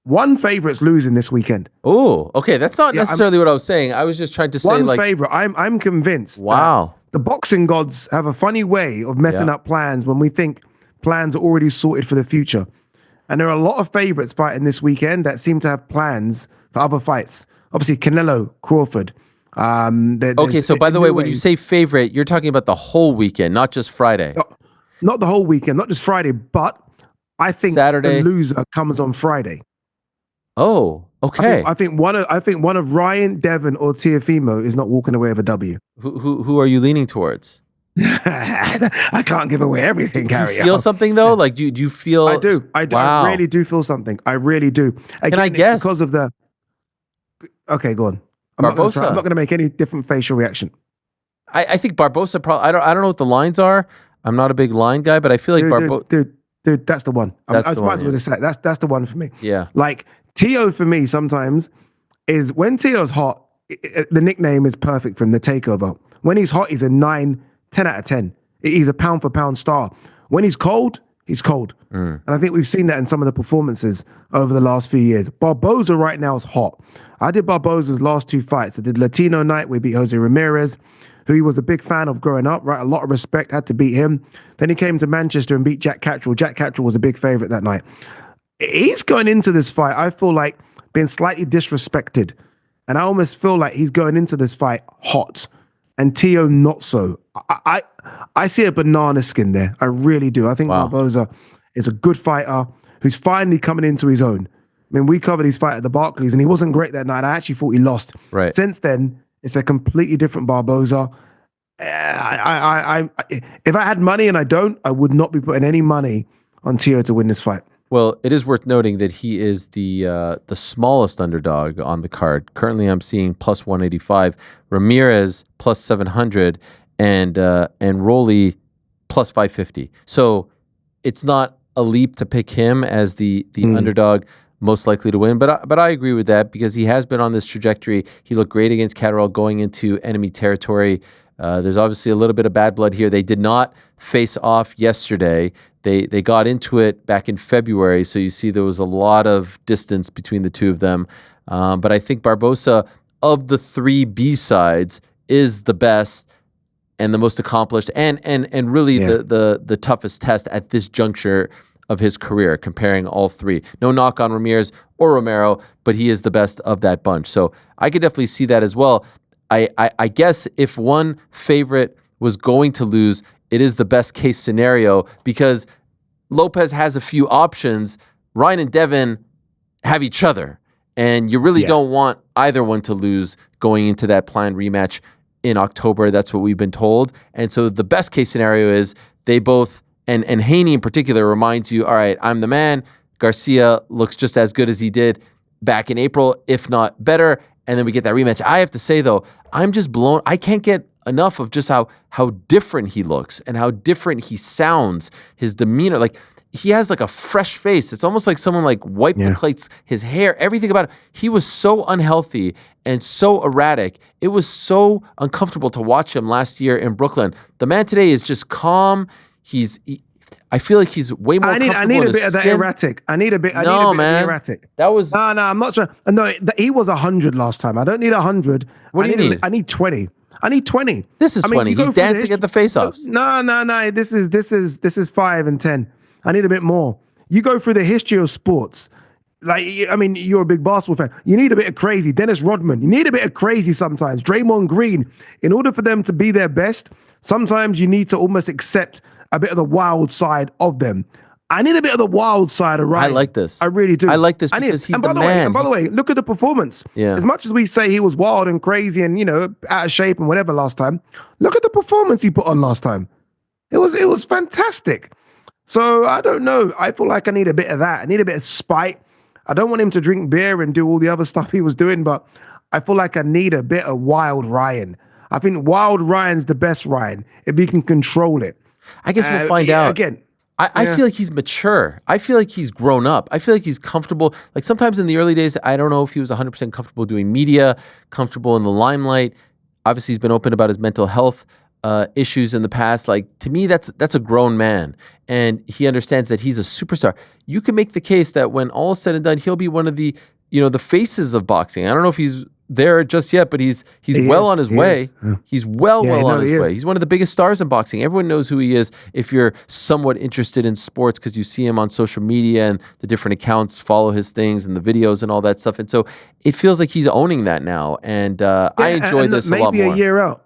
One favorite's losing this weekend. Oh, okay. That's not necessarily what I was saying. I was just trying to say one favorite. I'm convinced. Wow. The boxing gods have a funny way of messing up plans when we think plans are already sorted for the future. And there are a lot of favorites fighting this weekend that seem to have plans for other fights. Obviously, Canelo, Crawford. Okay, so by the way, when you say favorite, you're talking about the whole weekend, not just Friday. Not the whole weekend, not just Friday, but I think Saturday. The loser comes on Friday. Oh, okay. I think one of Ryan, Devon, or Teofimo is not walking away with a W. Who are you leaning towards? I can't give away everything, Gary. Do you feel something though? Like, do you feel? I do. Wow. I really do feel something. I really do. Again, Can I guess? Because of the. Okay, go on. I'm Barboza. not going to make any different facial reaction. I think Barboza probably. I don't know what the lines are. I'm not a big line guy, but I feel like Barboza. Dude, that's the one. I was about to say that's the one for me. Yeah. Like Tio for me sometimes is when Tio's hot. The nickname is perfect for him. The takeover. When he's hot, he's a 9, 10 out of 10. He's a pound for pound star. When he's cold, he's cold. And I think we've seen that in some of the performances over the last few years. Barboza right now is hot. I did Barboza's last 2 fights. I did Latino night. We beat Jose Ramirez, who he was a big fan of growing up, right? A lot of respect, had to beat him. Then he came to Manchester and beat Jack Catterall. Jack Catterall was a big favorite that night. He's going into this fight, I feel like, being slightly disrespected. And I almost feel like he's going into this fight hot. And Tio not so. I see a banana skin there. I really do. I think Barboza is a good fighter who's finally coming into his own. I mean, we covered his fight at the Barclays, and he wasn't great that night. I actually thought he lost. Right. Since then, it's a completely different Barboza. If I had money, and I don't, I would not be putting any money on Tio to win this fight. Well, it is worth noting that he is the smallest underdog on the card. Currently, I'm seeing plus 185, Ramirez plus 700, and Rolly plus 550. So it's not a leap to pick him as the underdog most likely to win. But I agree with that because he has been on this trajectory. He looked great against Catterall going into enemy territory. There's obviously a little bit of bad blood here. They did not face off yesterday. They got into it back in February, so you see there was a lot of distance between the two of them. But I think Barboza, of the 3 B-sides, is the best and the most accomplished and really the toughest test at this juncture of his career, comparing all 3. No knock on Ramirez or Romero, but he is the best of that bunch. So I could definitely see that as well. I guess if one favorite was going to lose, it is the best case scenario because Lopez has a few options. Ryan and Devon have each other, and you really don't want either one to lose going into that planned rematch in October. That's what we've been told. And so the best case scenario is they both, and Haney in particular reminds you, all right, I'm the man. Garcia looks just as good as he did back in April, if not better. And then we get that rematch. I have to say, though, I'm just blown. I can't get enough of just how different he looks and how different he sounds, his demeanor. Like, he has like a fresh face. It's almost like someone like wiped the plates, his hair, everything about it. He was so unhealthy and so erratic. It was so uncomfortable to watch him last year in Brooklyn. The man today is just calm. I feel like he's way more comfortable. I need a bit of that erratic. I need a bit of the erratic. That was... No, I'm not sure. No, he was 100 last time. I don't need 100. What do you need? I need 20. I need 20. This is 20. He's dancing at the face-offs. No. This is 5 and 10. I need a bit more. You go through the history of sports. Like, I mean, you're a big basketball fan. You need a bit of crazy. Dennis Rodman. You need a bit of crazy sometimes. Draymond Green. In order for them to be their best, sometimes you need to almost accept a bit of the wild side of them. I need a bit of the wild side of Ryan. I like this. I really do. I like this because he's the man. And by the way, look at the performance. Yeah. As much as we say he was wild and crazy and, out of shape and whatever last time, look at the performance he put on last time. It was fantastic. So I don't know. I feel like I need a bit of that. I need a bit of spite. I don't want him to drink beer and do all the other stuff he was doing, but I feel like I need a bit of wild Ryan. I think wild Ryan's the best Ryan if he can control it. I guess we'll find out. Again, I feel like he's mature. I feel like he's grown up. I feel like he's comfortable. Like sometimes in the early days, I don't know if he was 100% comfortable doing media, comfortable in the limelight. Obviously, he's been open about his mental health issues in the past. Like, to me, that's a grown man, and he understands that he's a superstar. You can make the case that when all is said and done, he'll be one of the the faces of boxing. I don't know if he's there just yet, but he's well on his way. He's well on his way. He's one of the biggest stars in boxing. Everyone knows who he is if you're somewhat interested in sports, because you see him on social media and the different accounts follow his things and the videos and all that stuff. And so it feels like he's owning that now. And I enjoy this a lot more.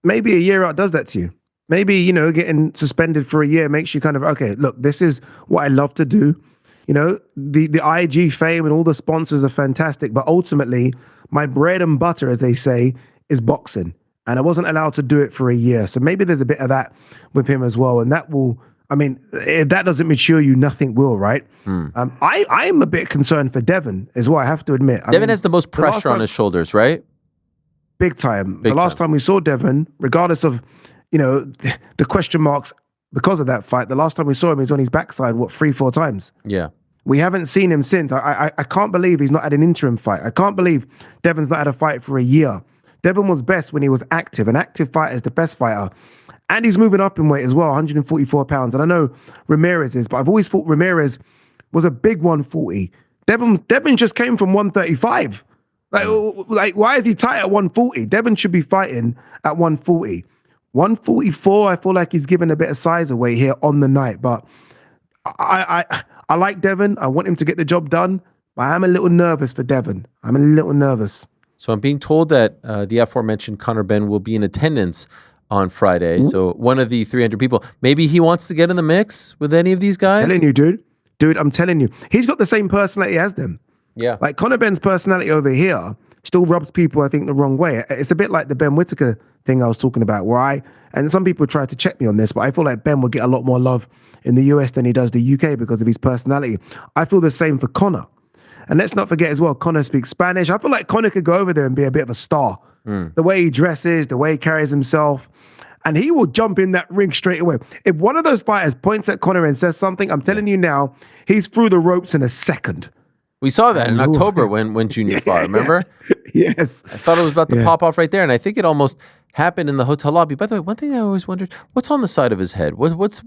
Maybe a year out does that to you. Maybe, getting suspended for a year makes you kind of, okay, look, this is what I love to do. The IG fame and all the sponsors are fantastic, but ultimately my bread and butter, as they say, is boxing. And I wasn't allowed to do it for a year. So maybe there's a bit of that with him as well. And that will, if that doesn't mature you, nothing will, right? I'm a bit concerned for Devin as well, I have to admit. Devin has the most pressure on his shoulders, right? Big time. The last time we saw Devin, regardless of, the question marks because of that fight, the last time we saw him, he was on his backside, 3-4 times? Yeah. We haven't seen him since. I can't believe he's not had an interim fight. I can't believe Devin's not had a fight for a year. Devin was best when he was active. An active fighter is the best fighter. And he's moving up in weight as well, 144 pounds. And I know Ramirez is, but I've always thought Ramirez was a big 140. Devin just came from 135. Like, why is he tight at 140? Devin should be fighting at 140. 144, I feel like he's given a bit of size away here on the night. But I like Devin. I want him to get the job done. But I'm a little nervous for Devin. I'm a little nervous. So I'm being told that the aforementioned Conor Benn will be in attendance on Friday. Mm-hmm. So one of the 300 people. Maybe he wants to get in the mix with any of these guys? I'm telling you, dude. Dude, I'm telling you. He's got the same personality as them. Yeah. Like Conor Benn's personality over here still rubs people, I think, the wrong way. It's a bit like the Ben Whittaker thing I was talking about, and some people try to check me on this, but I feel like Ben will get a lot more love in the US than he does the UK because of his personality. I feel the same for Conor. And let's not forget as well, Conor speaks Spanish. I feel like Conor could go over there and be a bit of a star. The way he dresses, the way he carries himself. And he will jump in that ring straight away. If one of those fighters points at Conor and says something, I'm telling you now, he's through the ropes in a second. We saw that in October when Junior fought, remember? Yes. I thought it was about to pop off right there, and I think it almost happened in the hotel lobby. By the way, one thing I always wondered, what's on the side of his head? What's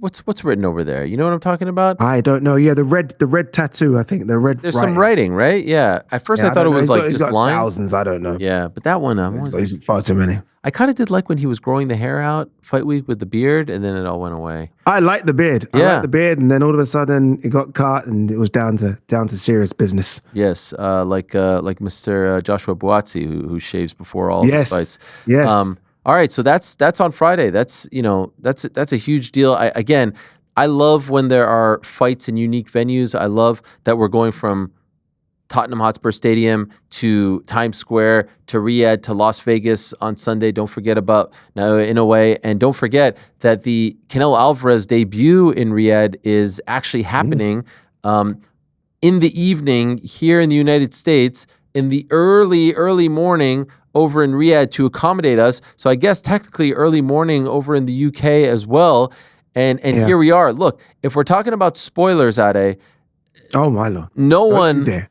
written over there? You know what I'm talking about? I don't know. Yeah, the red tattoo, I think. There's some writing, right? Yeah. At first I thought it was like just lines. Thousands, I don't know. Yeah, but that one, he's far too many. I kind of did like when he was growing the hair out fight week with the beard, and then it all went away. I like the beard. I like the beard, and then all of a sudden it got cut, and it was down to serious business. Yes, like Mr. Joshua Buatsi, who shaves before all his fights. Yes. All right, so that's on Friday. That's a huge deal. I love when there are fights in unique venues. I love that we're going from Tottenham Hotspur Stadium to Times Square to Riyadh to Las Vegas on Sunday. Don't forget about Inoue, and don't forget that the Canelo Alvarez debut in Riyadh is actually happening in the evening here in the United States in the early morning over in Riyadh to accommodate us. So I guess technically early morning over in the UK as well. And here we are. Look, if we're talking about spoilers, Ade, oh my Lord, no one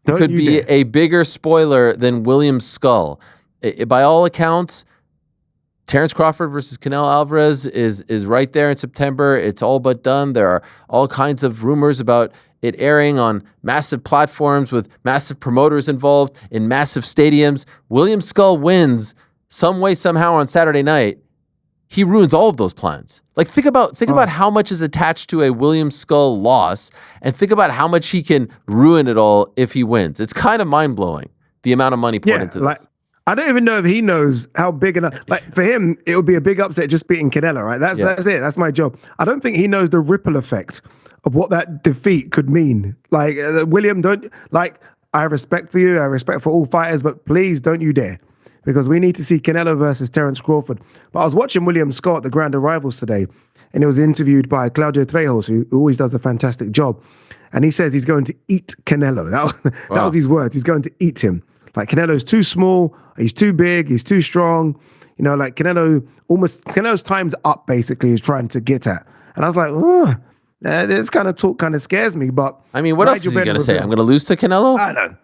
could be a bigger spoiler than William Skull. By all accounts, Terrence Crawford versus Canelo Alvarez is right there in September. It's all but done. There are all kinds of rumors about it airing on massive platforms with massive promoters involved in massive stadiums. William Skull wins some way, somehow on Saturday night. He ruins all of those plans. Like, think about how much is attached to a William Skull loss, and think about how much he can ruin it all if he wins. It's kind of mind-blowing, the amount of money poured into this. I don't even know if he knows how big enough. Like, for him, it would be a big upset just beating Canelo, right? That's it. That's my job. I don't think he knows the ripple effect of what that defeat could mean. Like, William, I have respect for you. I have respect for all fighters, but please don't you dare. Because we need to see Canelo versus Terrence Crawford. But I was watching William Scott at the Grand Arrivals today, and he was interviewed by Claudio Trejos, who always does a fantastic job. And he says he's going to eat Canelo. That was his words. He's going to eat him. Like, Canelo's too small, he's too big, he's too strong. You know, like Canelo's time's up, basically, he's trying to get at. And I was like, this kind of talk kind of scares me. But I mean, what else is he going to say? I'm going to lose to Canelo? I know.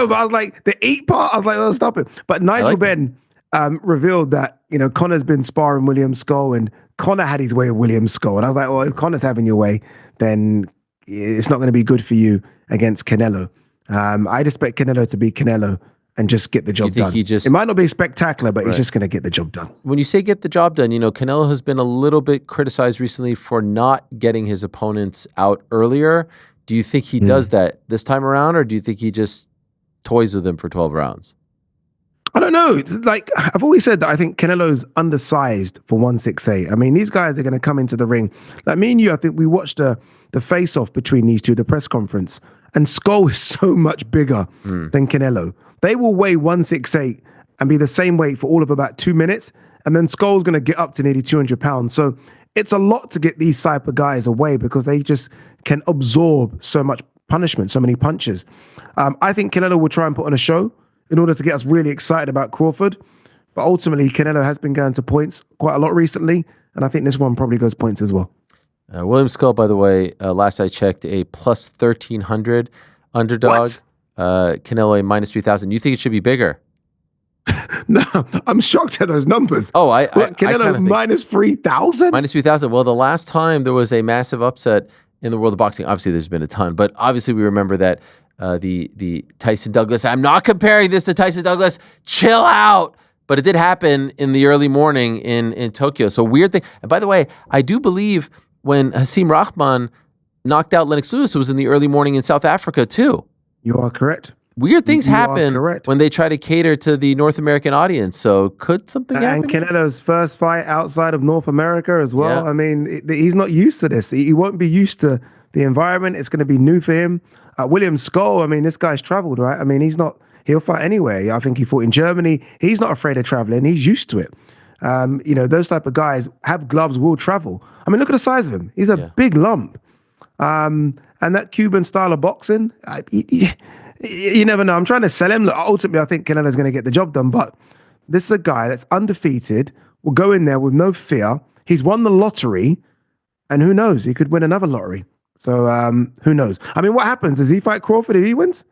But I was like, the eat part, I was like, oh, stop it. But Nigel Benn, revealed that, Conor's been sparring William Skull, and Conor had his way of William Skull. And I was like, well, if Conor's having your way, then it's not going to be good for you against Canelo. I'd expect Canelo to beat Canelo and just get the job done. It might not be spectacular, but he's just going to get the job done. When you say get the job done, Canelo has been a little bit criticized recently for not getting his opponents out earlier. Do you think he does that this time around, or do you think he just toys with them for 12 rounds? I don't know. It's like I've always said that I think Canelo's undersized for 168. I mean, these guys are going to come into the ring. Like me and you, I think we watched the face-off between these two, the press conference, and Skull is so much bigger than Canelo. They will weigh 168 and be the same weight for all of about 2 minutes, and then Skull's going to get up to nearly 200 pounds. So it's a lot to get these type of guys away because they just can absorb so much punishment, so many punches. I think Canelo will try and put on a show in order to get us really excited about Crawford. But ultimately, Canelo has been going to points quite a lot recently, and I think this one probably goes points as well. William Skull, by the way, last I checked, a plus 1,300 underdog. What? Canelo a minus 3,000. You think it should be bigger? No, I'm shocked at those numbers. Oh, Canelo minus 3,000? Minus 3,000. Well, the last time there was a massive upset in the world of boxing, obviously there's been a ton, but obviously we remember that the Tyson Douglas. I'm not comparing this to Tyson Douglas. Chill out. But it did happen in the early morning in Tokyo. So weird thing. And by the way, I do believe when Hasim Rahman knocked out Lennox Lewis, it was in the early morning in South Africa too. You are correct. Weird things happen when they try to cater to the North American audience. So could something happen? And Canelo's first fight outside of North America as well. Yeah. I mean, he's not used to this. He won't be used to the environment. It's going to be new for him. William Skull, I mean, this guy's traveled, right? I mean, he'll fight anywhere. I think he fought in Germany. He's not afraid of traveling. He's used to it. Those type of guys have gloves, will travel. I mean, look at the size of him. He's a big lump. And that Cuban style of boxing, you never know. I'm trying to sell him. Look, ultimately, I think Canelo's going to get the job done. But this is a guy that's undefeated, will go in there with no fear. He's won the lottery. And who knows? He could win another lottery. So who knows? I mean, what happens? Does he fight Crawford if he wins?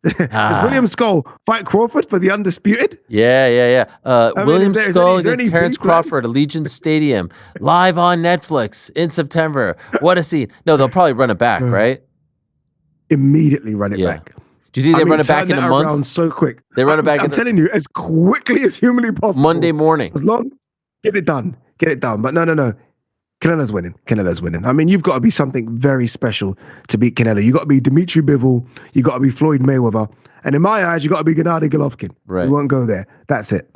Does William Skull fight Crawford for the undisputed? Yeah. William Skull against Terrence Crawford, Allegiant Stadium, live on Netflix in September. What a scene. No, they'll probably run it back, right? Immediately run it back. Do you think they run it back in a month? So quick. They run it back. I'm telling you, as quickly as humanly possible. Monday morning. As long, get it done. But no. Canelo's winning. I mean, you've got to be something very special to beat Canelo. You've got to be Dimitri Bivol. You've got to be Floyd Mayweather. And in my eyes, you've got to be Gennady Golovkin. Right. We won't go there. That's it.